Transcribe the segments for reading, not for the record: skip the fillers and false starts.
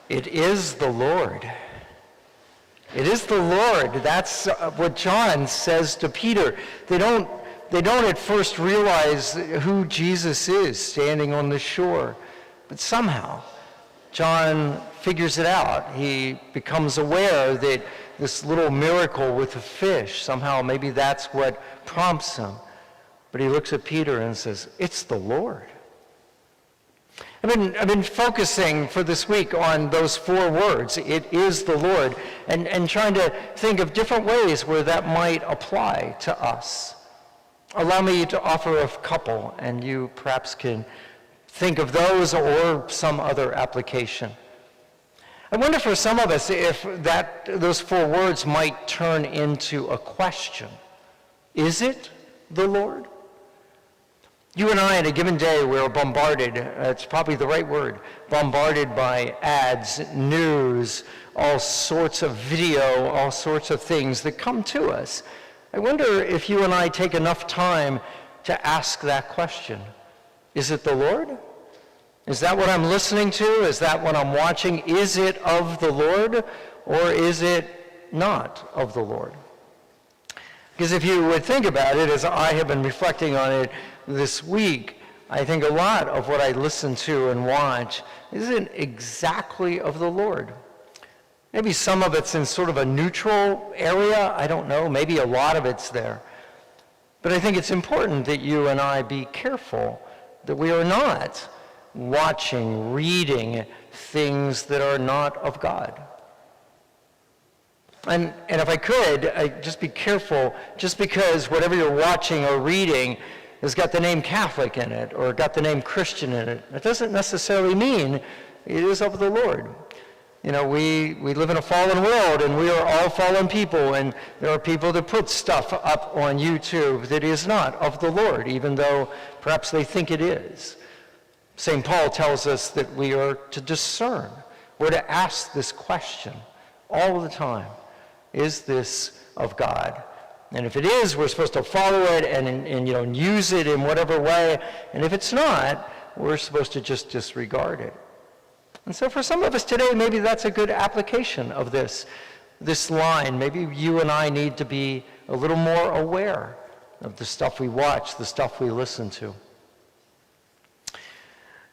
It is the Lord. It is the Lord. That's what John says to Peter. They don't at first realize who Jesus is standing on the shore. But somehow, John figures it out. He becomes aware that this little miracle with the fish, somehow maybe that's what prompts him. But he looks at Peter and says, it's the Lord. I've been focusing for this week on those 4 words, it is the Lord, and trying to think of different ways where that might apply to us. Allow me to offer a couple, and you perhaps can think of those or some other application. I wonder for some of us if those 4 words might turn into a question. Is it the Lord? You and I, on a given day, we're bombarded, it's probably the right word, bombarded by ads, news, all sorts of video, all sorts of things that come to us. I wonder if you and I take enough time to ask that question. Is it the Lord? Is that what I'm listening to? Is that what I'm watching? Is it of the Lord, or is it not of the Lord? Because if you would think about it, as I have been reflecting on it this week, I think a lot of what I listen to and watch isn't exactly of the Lord. Maybe some of it's in sort of a neutral area, I don't know, maybe a lot of it's there. But I think it's important that you and I be careful that we are not watching, reading things that are not of God. And if I could, I'd just be careful, just because whatever you're watching or reading has got the name Catholic in it or got the name Christian in it, it doesn't necessarily mean it is of the Lord. You know, we live in a fallen world, and we are all fallen people, and there are people that put stuff up on YouTube that is not of the Lord, even though perhaps they think it is. St. Paul tells us that we are to discern. We're to ask this question all the time. Is this of God? And if it is, we're supposed to follow it and use it in whatever way. And if it's not, we're supposed to just disregard it. And so for some of us today, maybe that's a good application of this line. Maybe you and I need to be a little more aware of the stuff we watch, the stuff we listen to.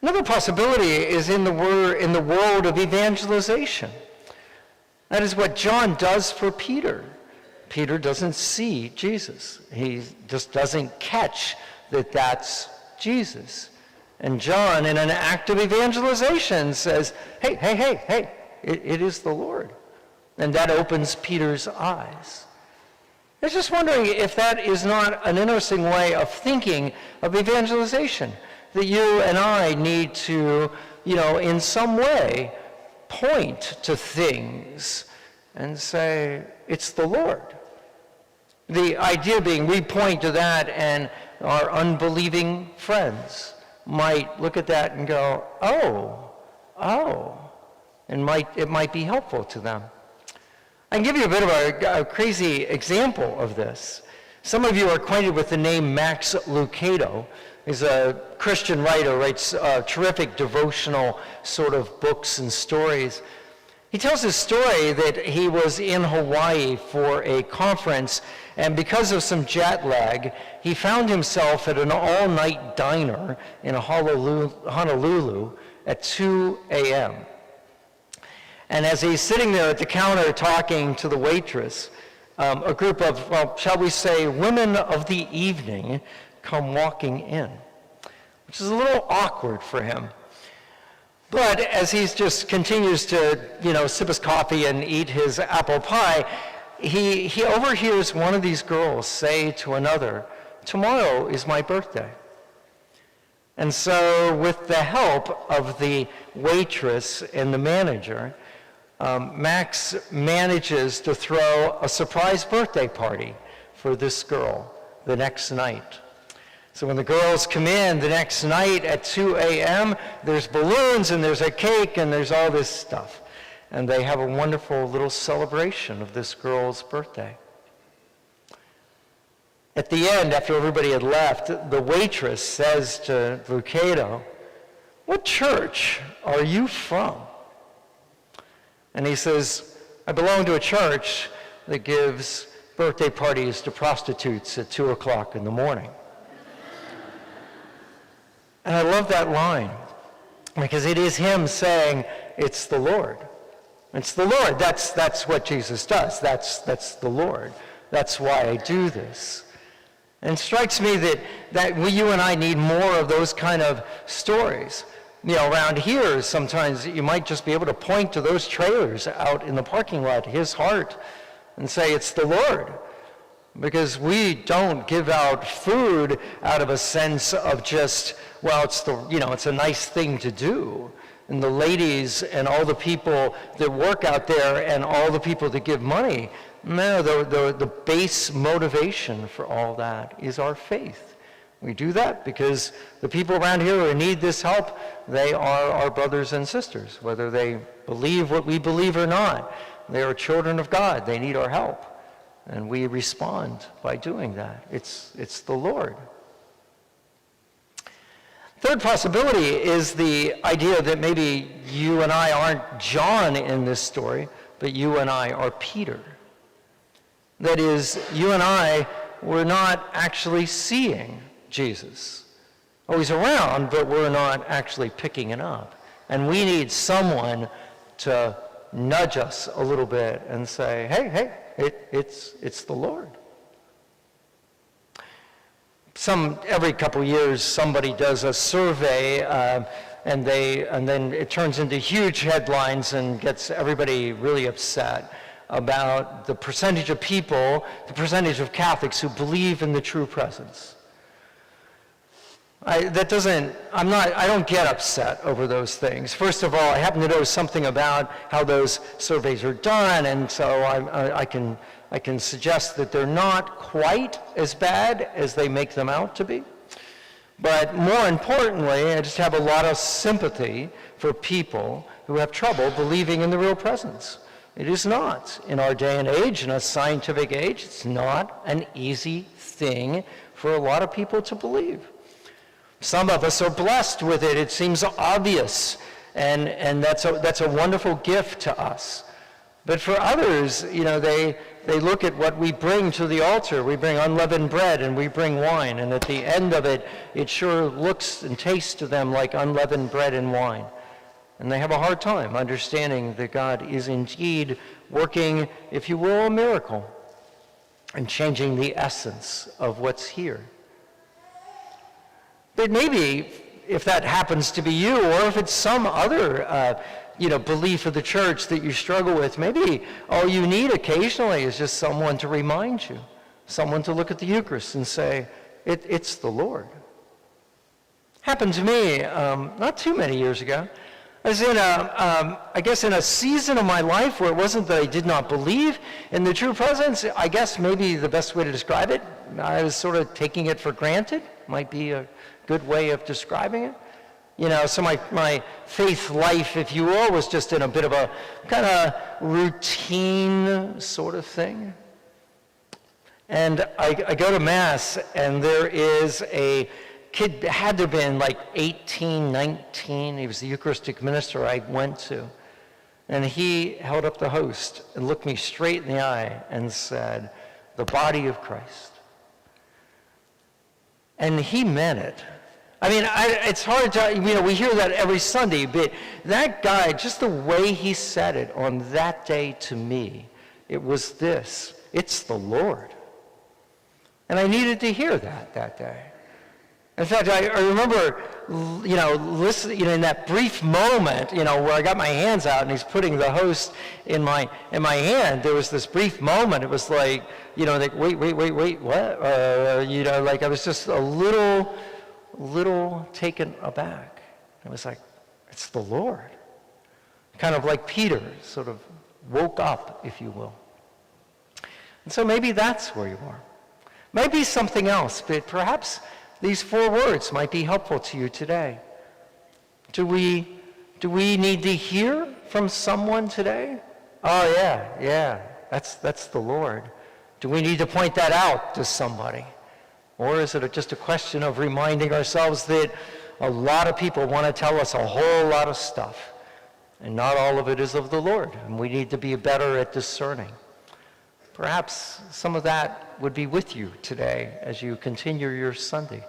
Another possibility is in the world of evangelization. That is what John does for Peter. Peter doesn't see Jesus. He just doesn't catch that that's Jesus. And John, in an act of evangelization, says, hey, it is the Lord. And that opens Peter's eyes. I was just wondering if that is not an interesting way of thinking of evangelization, that you and I need to, in some way, point to things and say, it's the Lord. The idea being we point to that, and our unbelieving friends might look at that and go, and it might be helpful to them. I can give you a bit of a crazy example of this. Some of you are acquainted with the name Max Lucado. He's a Christian writer, writes terrific devotional sort of books and stories. He tells his story that he was in Hawaii for a conference, and because of some jet lag, he found himself at an all-night diner in Honolulu at 2 a.m. And as he's sitting there at the counter talking to the waitress, a group of, shall we say, women of the evening come walking in, which is a little awkward for him. But as he just continues to, sip his coffee and eat his apple pie, he overhears one of these girls say to another, "Tomorrow is my birthday." And so with the help of the waitress and the manager, Max manages to throw a surprise birthday party for this girl the next night. So when the girls come in the next night at 2 a.m., there's balloons and there's a cake and there's all this stuff. And they have a wonderful little celebration of this girl's birthday. At the end, after everybody had left, the waitress says to Lucado, "What church are you from?" And he says, I belong to a church that gives birthday parties to prostitutes at 2 o'clock in the morning. And I love that line, because it is him saying, it's the Lord. It's the Lord. That's what Jesus does. That's the Lord. That's why I do this. And it strikes me that you and I need more of those kind of stories. Around here, sometimes you might just be able to point to those trailers out in the parking lot, his heart, and say, it's the Lord. Because we don't give out food out of a sense of just, well, it's a nice thing to do. And the ladies and all the people that work out there and all the people that give money, no, the base motivation for all that is our faith. We do that because the people around here who need this help, they are our brothers and sisters, whether they believe what we believe or not. They are children of God. They need our help. And we respond by doing that. It's the Lord. Third possibility is the idea that maybe you and I aren't John in this story, but you and I are Peter. That is, you and I were not actually seeing Jesus. Oh, he's around, but we're not actually picking it up. And we need someone to nudge us a little bit and say, hey, it's the Lord. Every couple years, somebody does a survey, and then it turns into huge headlines and gets everybody really upset about the percentage of people, the percentage of Catholics who believe in the true presence. I don't get upset over those things. First of all, I happen to know something about how those surveys are done, and so I can suggest that they're not quite as bad as they make them out to be. But more importantly, I just have a lot of sympathy for people who have trouble believing in the real presence. It is not, in our day and age, in a scientific age, it's not an easy thing for a lot of people to believe. Some of us are blessed with it. It seems obvious, and that's a wonderful gift to us. But for others, they look at what we bring to the altar. We bring unleavened bread and we bring wine, and at the end of it, it sure looks and tastes to them like unleavened bread and wine. And they have a hard time understanding that God is indeed working, if you will, a miracle and changing the essence of what's here. But maybe if that happens to be you, or if it's some other belief of the church that you struggle with, maybe all you need occasionally is just someone to remind you, someone to look at the Eucharist and say, it's the Lord. Happened to me not too many years ago. I was in a season of my life where it wasn't that I did not believe in the true presence. I guess maybe the best way to describe it, I was sort of taking it for granted, might be a good way of describing it. So my faith life, if you will, was just in a bit of a kind of routine sort of thing. And I go to Mass, and there is a kid, had to have been like 18, 19. He was the Eucharistic minister I went to. And he held up the host and looked me straight in the eye and said, "The body of Christ." And he meant it. I mean, it's hard to, we hear that every Sunday, but that guy, just the way he said it on that day to me, it was this: it's the Lord. And I needed to hear that day. In fact, I remember, listening, in that brief moment, where I got my hands out and he's putting the host in my hand. There was this brief moment. It was like, like wait, what? Like I was just a little taken aback. It was like, it's the Lord. Kind of like Peter, sort of woke up, if you will. And so maybe that's where you are. Maybe something else, but perhaps these 4 words might be helpful to you today. Do we need to hear from someone today? Oh yeah, that's the Lord. Do we need to point that out to somebody? Or is it just a question of reminding ourselves that a lot of people want to tell us a whole lot of stuff, and not all of it is of the Lord, and we need to be better at discerning. Perhaps some of that would be with you today as you continue your Sunday.